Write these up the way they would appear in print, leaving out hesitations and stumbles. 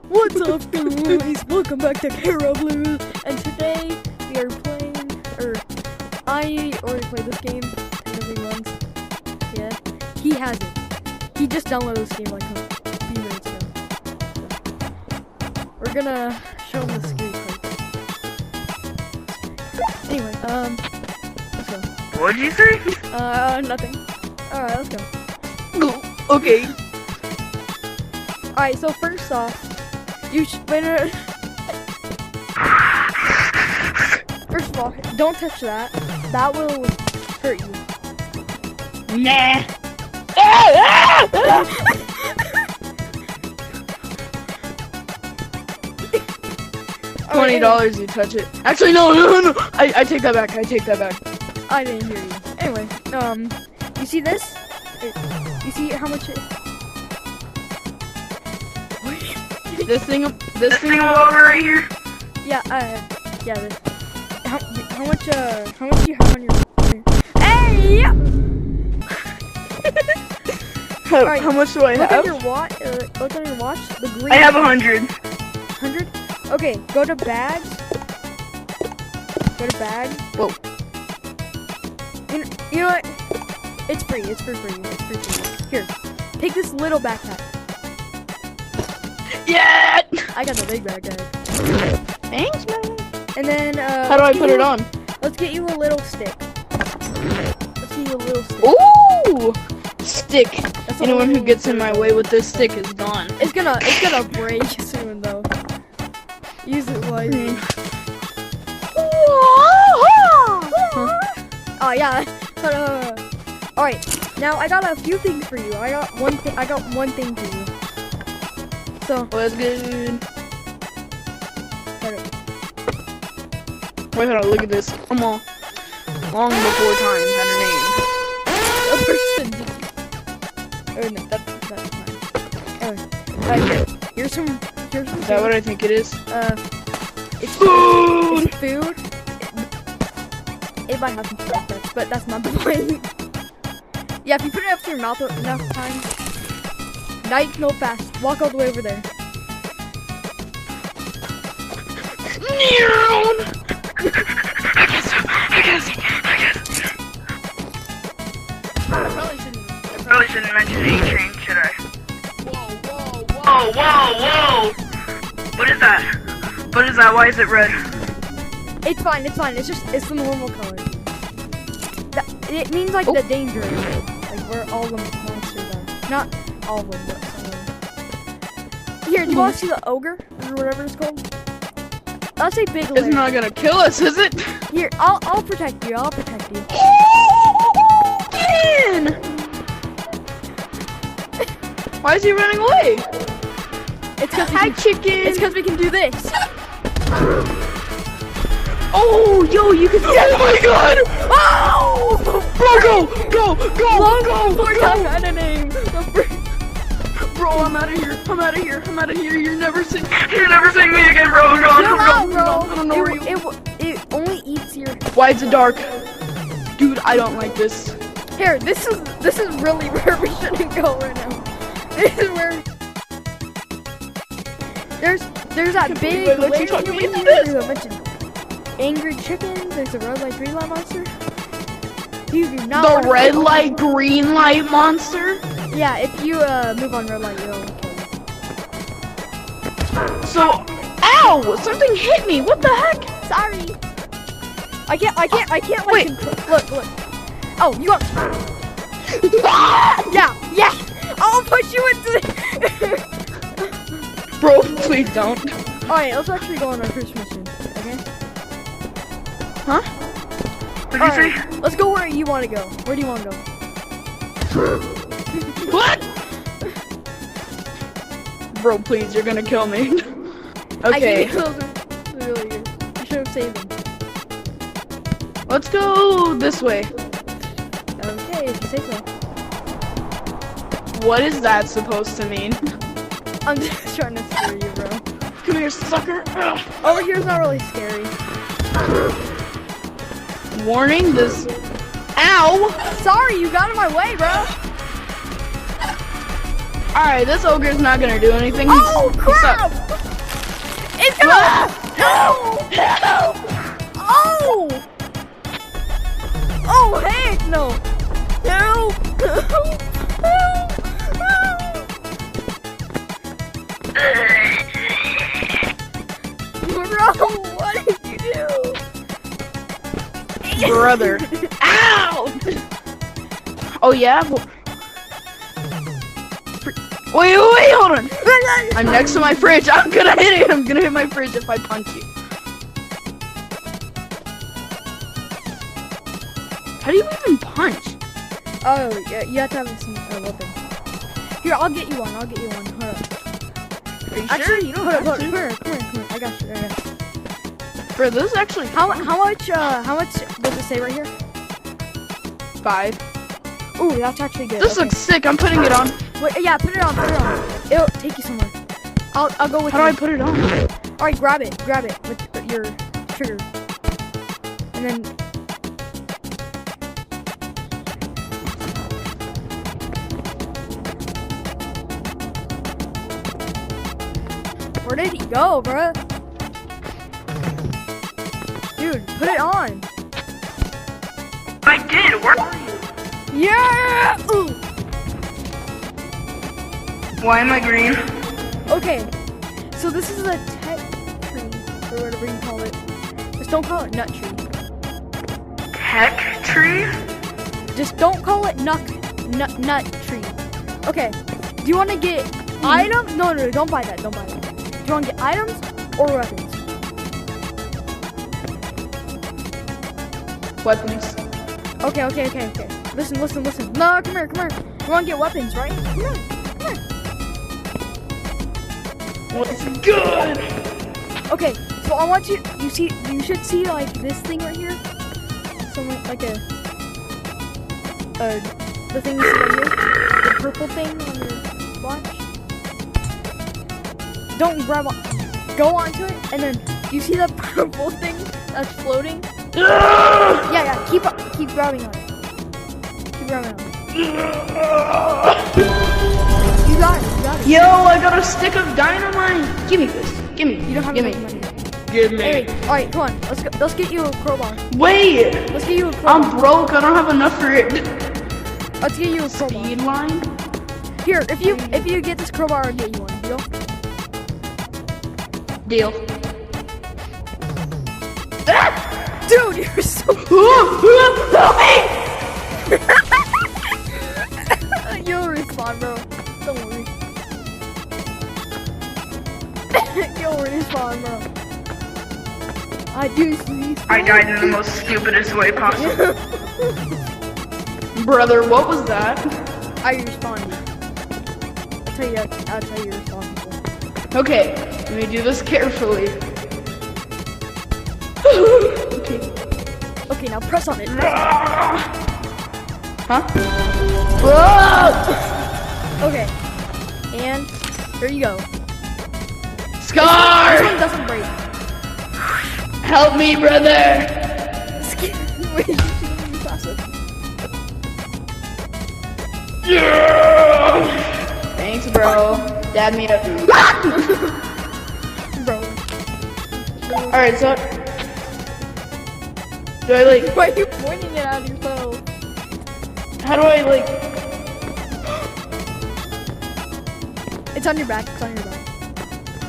What's up, guys? Welcome back to Hero Blue, and today we are playing, I already played this game technically once. Yeah, he hasn't. He just downloaded this game like a few minutes ago. So, we're gonna show him the security code. Anyway, let's go. What'd you say? Nothing. Alright, let's go. Okay. Alright, so first off, you should first of all, don't touch that. That will hurt you. Nah. $20 you touch it. Actually, no. I take that back. I I didn't hear you. Anyway, you see this? You see how much it... This thing over right here. Yeah, yeah. This. How much do you have on your? Hey! Yeah. How much do I Look have? at your watch. Look at your watch. The green. I have 100. 100. Okay, go to bags. Go to bag. Whoa. You know what? It's free. It's free for you. It's free for you. Here, take this little backpack. Yeah. I got the big backpack. Thanks, man. And then How do I put it on? Let's get you a little stick. Ooh, stick. That's a Anyone who little- gets in my way with this stick is gone. It's gonna break soon though. Use it wisely. Oh yeah. All right. Now I got a few things for you. I got one thing for you. So. What's good? Hold up. Wait, hold on, look at this. Come on. Long before time had a name. A person did. Oh no, that's fine. Anyway, here's some. Is that what I think it is? It's Food! It's food. It might have some side effects, but that's not the point. Yeah, if you put it up to your mouth enough times, now you can go fast. Walk all the way over there. I guess. I probably shouldn't mention A-Train, should I? Whoa! What is that? Why is it red? It's fine. It's the normal color. It means like the danger area, like where all the monsters are. Not all of them, but some of them. Here, do you want to see the ogre or whatever it's called? I'll say big. It's not gonna kill us, is it? Here, I'll protect you. Get in! Why is he running away? It's because chicken. we can do this. Oh, yo, you can. Oh my God! Oh! Bro, go! We're not at a name. Bro, I'm out of here. You're never seeing me again, bro. I'm gone. Chill out, bro. I don't know where you. It only eats your. Why is it dark? Dude, I don't like this. Here, this is really where we shouldn't go right now. This is where. There's that big Wait, lake talk over me here. into this. There's a bunch of angry chickens. There's a red light, green light monster. You do not. The red light, green light monster? Yeah, if you move on red light, you'll kill you. So, ow! Something hit me. What the heck? Sorry. I can't like Wait. look. Oh, you got. Yeah. I'll push you into. Bro, please don't. All right, let's actually go on our first mission. Okay. Huh? What did you say? Let's go where you want to go. Where do you want to go? What? Bro, please, you're gonna kill me. Okay. Those are really good. You should have saved them. Let's go this way. Okay, if you say so. What is that supposed to mean? I'm just trying to scare you, bro. Come here, sucker. Ugh. Over here's not really scary. Warning, this... Ow! Sorry, you got in my way, bro. Alright, this ogre's not gonna do anything. Oh, crap! Help! Oh! Oh, heck no! Help! Help! Help! Help! Bro, what did you do? Brother. Ow! Oh yeah? Wait, hold on. I'm next to my fridge. I'm gonna hit it. I'm gonna hit my fridge if I punch you. How do you even punch? Oh, yeah, you have to have some weapon. Here, I'll get you one. Hold up. Are you Actually, sure? You don't hold have up, to. come here. I got you. Bro, this is actually How much does it say right here? 5. Ooh, that's actually good. This Okay. looks sick. I'm putting it on. Wait, yeah, put it on. It'll take you somewhere. I'll go with How do I you. put it on? All right, grab it with your trigger, and then. Where did he go, bruh? Dude, put it on. I did. Where? Yeah! Ooh. Why am I green? Okay, so this is a tech tree, or whatever you call it. Just don't call it nut tree. Tech tree? Just don't call it nut tree. Okay, do you want to get items? No, don't buy that. Do you want to get items or weapons? Weapons. Okay. Listen. No, come here. You want to get weapons, right? Come here. What's good? Okay, so I want you should see like this thing right here. Something like the thing you see right here, the purple thing on your watch. Don't grab on, go onto it, and then you see the purple thing that's floating? Yeah, keep grabbing on it. You got it. Yo, I got a stick of dynamite. Give me this. Give me. You don't have Give enough me. money. Give me. Hey, alright, come on. Let's get you a crowbar. Wait. Let's get you a crowbar. I'm broke. I don't have enough for it. Let's get you a crowbar. Speed line. Here, if you get this crowbar, I'll get you one. Deal? Deal. Dude, you're so. Help me! You'll respawn, bro. Don't worry. You'll respawn, bro. I do see. I died in the most stupidest way possible. Brother, what was that? I respawned you. I'll tell you respawn people. Okay, let me do this carefully. Okay, now press on it. Huh? Okay. And here you go. Scar! This one doesn't break. Help me, brother! Wait, you should be faster. Thanks, bro. Dad me up. Bro. Alright, so... Do I, like... Why are you pointing it at yourself? How do I, like... It's on your back.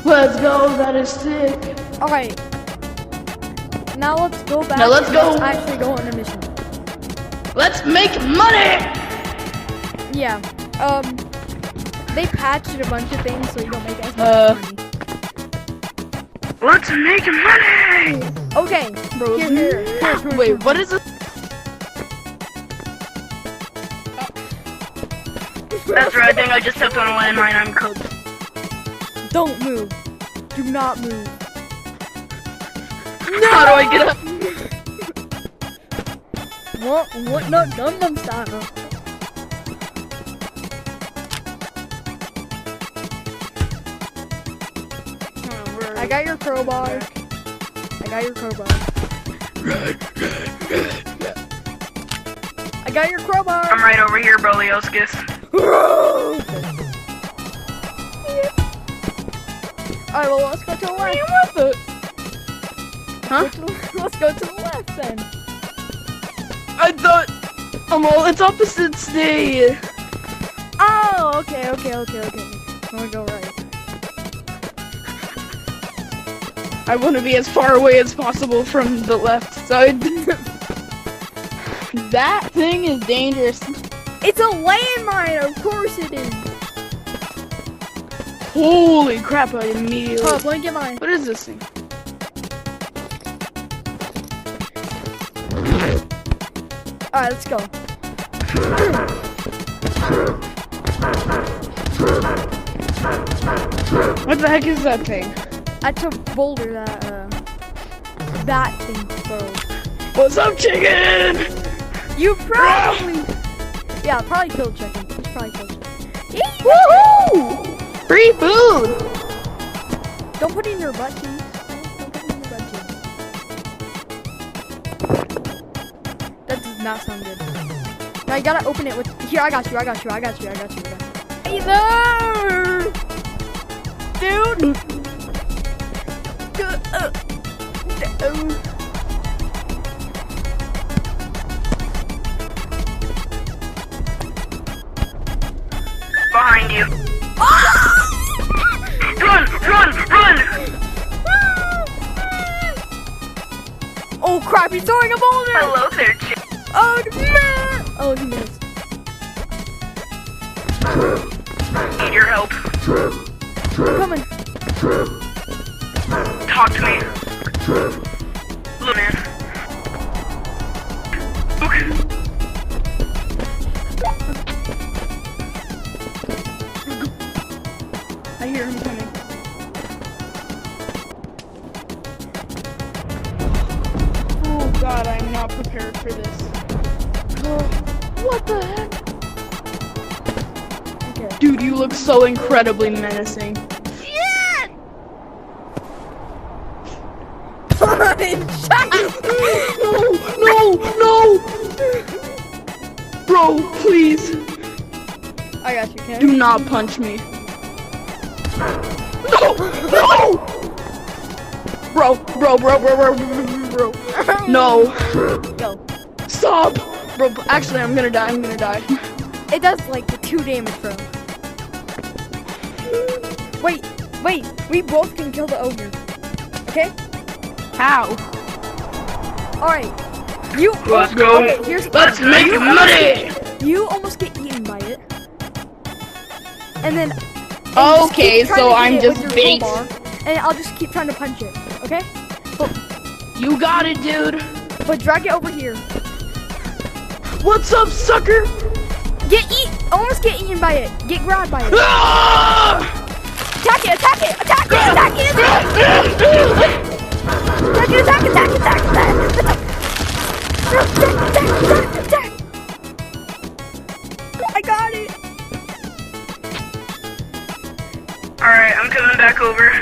Let's go, that is sick. Alright. Now let's go back. Now let's and go. Let's actually go on a mission. Let's make money! Yeah. They patched a bunch of things so you don't make as much money. Let's make money! Okay. Bro, Here. wait, what is this? That's right, I think I just stepped on a landmine. I'm cooked. Don't move. Do not move. How do I get up? What? No, Gundam style. I got your crowbar. I got your crowbar. I'm right over here, Brolioskis. Alright, well, let's go to the left. What the? Huh? Let's go to the left then. I thought. Well, it's opposites day. Oh, okay. I'm gonna go right. I want to be as far away as possible from the left side. That thing is dangerous. It's a landmine, of course it is. Holy crap! I immediately. Hold up, let me get mine. What is this thing? Alright, let's go. What the heck is that thing? That's a boulder that thing throws. What's up, chicken? You probably, yeah, probably killed chicken. It's probably killed chicken. Woohoo! Free food! Don't put it in your butt cheeks. Don't put it in your butt cheeks. That does not sound good. Now you gotta open it with, here, I got you. Hey there! Dude! Behind you. Run! Oh crap, he's throwing a boulder! Hello there, chicken. Oh man! Oh, he missed. Need your help. Coming. Talk to me. Look, man. Okay. I hear him coming. Oh god, I'm not prepared for this. Oh, what the heck? Okay. Dude, you look so incredibly menacing. No! Bro, please. I got you, Ken. Do not punch me. No! Bro. No. Go. Stop! Bro, actually, I'm gonna die. It does like the 2 damage from. Wait, we both can kill the ogre. Okay? How? Alright. You Let's go. Okay, here's Let's make money! You almost get eaten by it. And then Okay, keep trying so to hit I'm it just with your bait. crowbar, and I'll just keep trying to punch it, okay? You got it, dude. But drag it over here. What's up, sucker? Almost get eaten by it. Get grabbed by it. Ah! Attack it! I got it! Alright, I'm coming back over.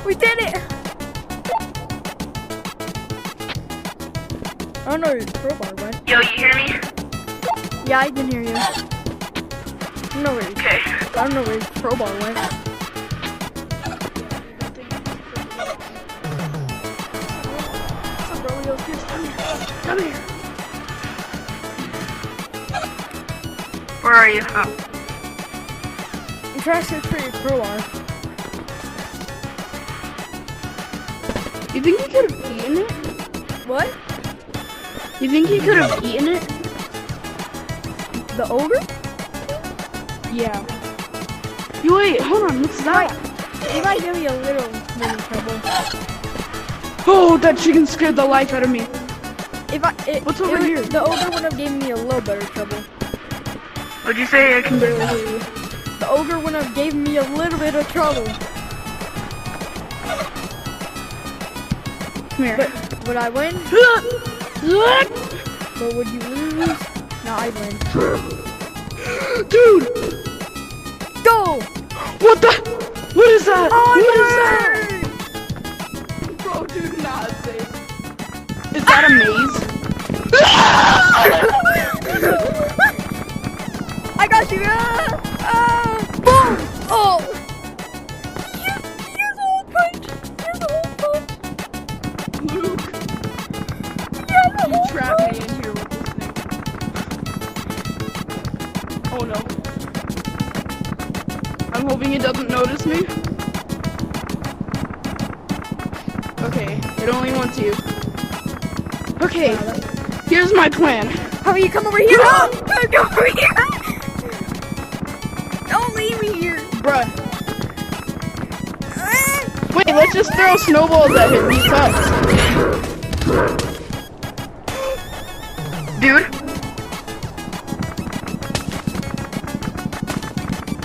We did it! I don't know where your crowbar went. Yo, you hear me? Yeah, I can hear you. I don't know where your crowbar went. Come here. Where are you? Oh. I'm trying to search for your crowbar. You think he could have eaten it? What? You think he could have eaten it? The ogre? Yeah. You wait, hold on, what's that? It might give me a little trouble. Oh, that chicken scared the life out of me. What's over here? The ogre would have given me a little bit of trouble. What'd you say? I can barely hear you. The ogre would have gave me a little bit of trouble. Come here. But would I win? Or would you lose? No, I win. Dude! Go! What is that? Oh, What is that? Bro, dude, not safe. Is that a maze? I got you! Boom! Oh! hoping it doesn't notice me. Okay, it only wants you. Okay, here's my plan. How about you come over here? Come over here! Don't leave me here! Bruh. Wait, let's just throw snowballs at him. He sucks. Dude.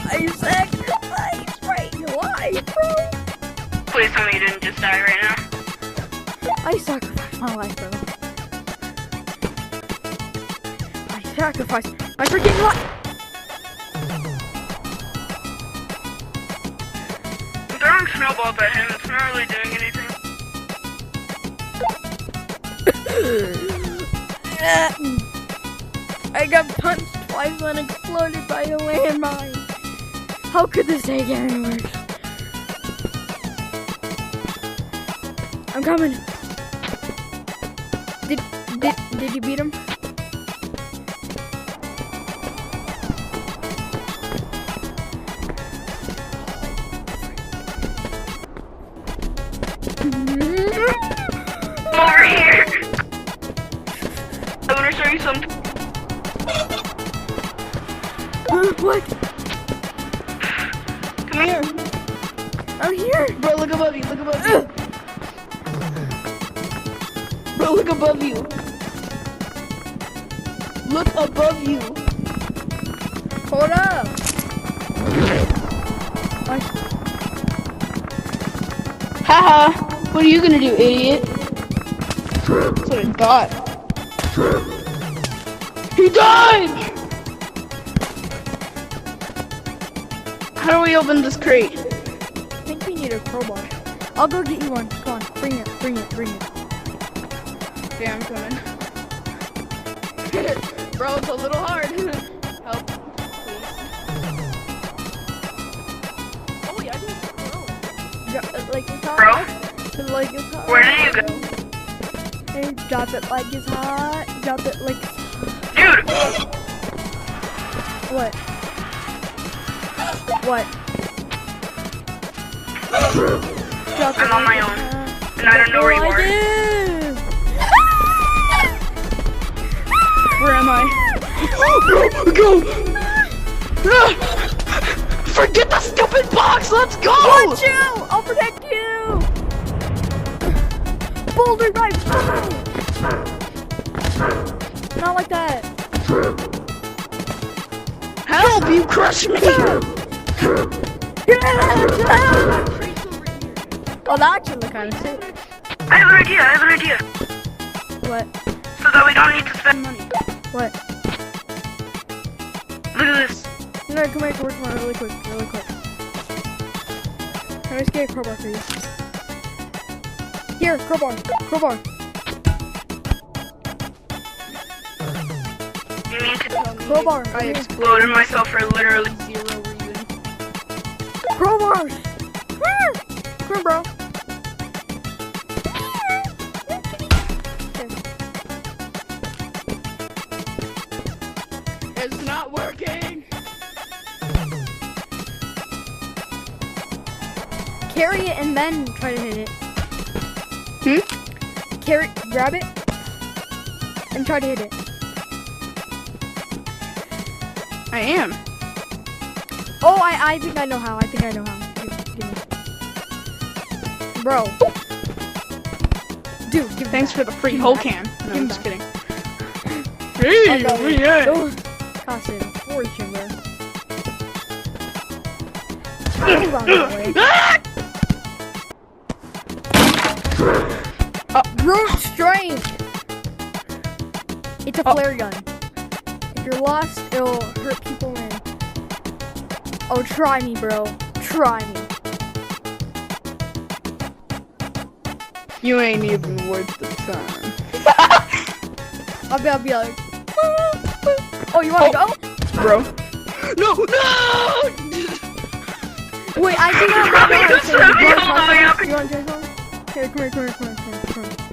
I sacrificed my life, bro! Please tell me you didn't just die right now. I sacrificed my life, bro. I sacrificed my freaking life! I'm throwing snowballs at him. It's not really doing anything. I got punched twice and exploded by a landmine. How could this day get any worse? I'm coming. Did you beat him? Over here. I want to show you something. What? Come here. I'm here. Bro, look above you. Look above you. Bro, look above you. Look above you. Hold up. Haha. What are you gonna do, idiot? That's what I thought. He died! How do we open this crate? I think we need a crowbar. I'll go get you one. Come on, bring it. Yeah, I'm coming. Bro, it's a little hard. Help, please. Oh yeah, I can throw. Like it's hot. Bro? Like it's hot. Where did you go? And drop it like it's hot. Drop it like. Dude! What? What? Drop I'm on my own. And I don't know where you are. Where am I? Go! Forget the stupid box! Let's go! Watch you! I'll protect you! Boulder drive! Not like that. Help! You crushed me! Oh, that actually look kind of sick. I have an idea. What? So that we don't need to spend money. What? Look at this. No, come here, really quick. Can I just get a crowbar for you? Here, crowbar. You mean to tell me Crowbar. I exploded myself for literally 0 reason? Crowbar! Come on, bro. It's not working! Carry it and then try to hit it. Grab it and try to hit it. I am. Oh, I think I know how. Give me. Bro. Dude, give me Thanks that. for the free Give me whole that. can. No, Give I'm me just that. kidding. Hey, Oh, where you at? Those costed a fortune, bro. Move out of the way. Brute strength! It's a flare gun. If you're lost, it'll hurt people in. Oh, try me, bro. Try me. You ain't even worth the time. I'll be like. Oh, you wanna go? Bro. No! Wait, I think I'm Just gonna let me say up. you wanna try something? Here, come here.